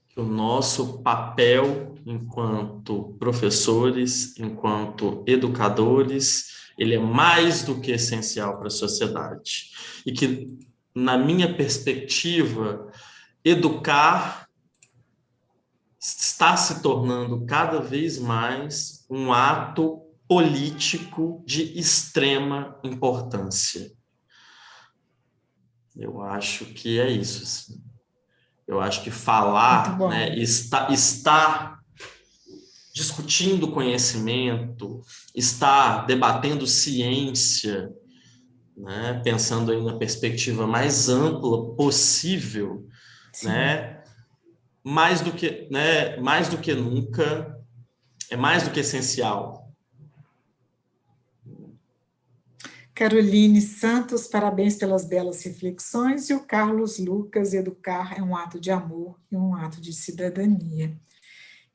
Que o nosso papel enquanto professores, enquanto educadores, ele é mais do que essencial para a sociedade. E que, na minha perspectiva, educar está se tornando cada vez mais um ato político de extrema importância. Eu acho que é isso. Assim. Eu acho que Muito falar, né, bom. estar discutindo conhecimento, estar debatendo ciência, né, pensando aí na perspectiva mais ampla possível, Sim. né, mais do que nunca, é mais do que essencial. Caroline Santos, parabéns pelas belas reflexões. E o Carlos Lucas, educar é um ato de amor e um ato de cidadania.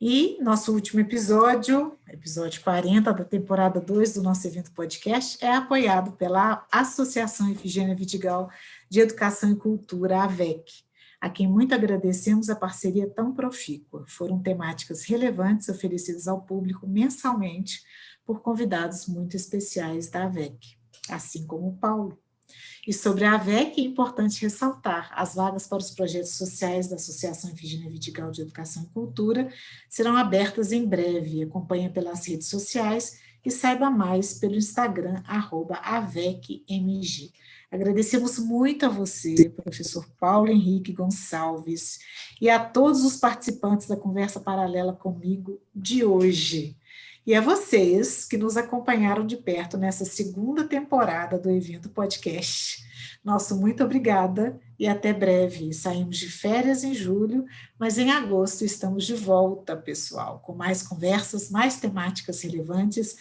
E nosso último episódio, episódio 40 da temporada 2 do nosso evento podcast, é apoiado pela Associação Efigênia Vidigal de Educação e Cultura, a AVEC, a quem muito agradecemos a parceria tão profícua. Foram temáticas relevantes oferecidas ao público mensalmente por convidados muito especiais da AVEC, assim como o Paulo. E sobre a AVEC, é importante ressaltar, as vagas para os projetos sociais da Associação Efigênia Vidigal de Educação e Cultura serão abertas em breve. Acompanhe pelas redes sociais e saiba mais pelo Instagram, @AVECMG. Agradecemos muito a você, professor Paulo Henrique Gonçalves, e a todos os participantes da Conversa Paralela comigo de hoje. E a vocês que nos acompanharam de perto nessa segunda temporada do Evento Podcast. Nosso muito obrigada e até breve. Saímos de férias em julho, mas em agosto estamos de volta, pessoal, com mais conversas, mais temáticas relevantes,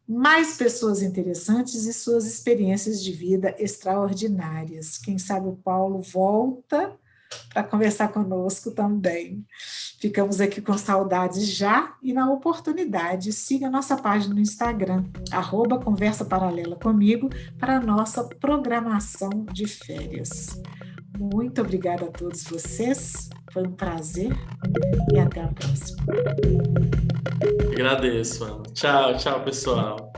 mais pessoas interessantes e suas experiências de vida extraordinárias. Quem sabe o Paulo volta para conversar conosco também. Ficamos aqui com saudades já e na oportunidade, siga a nossa página no Instagram, @Conversa Paralela comigo, para a nossa programação de férias. Muito obrigada a todos vocês, foi um prazer e até a próxima. Agradeço, Ana. Tchau, tchau, pessoal.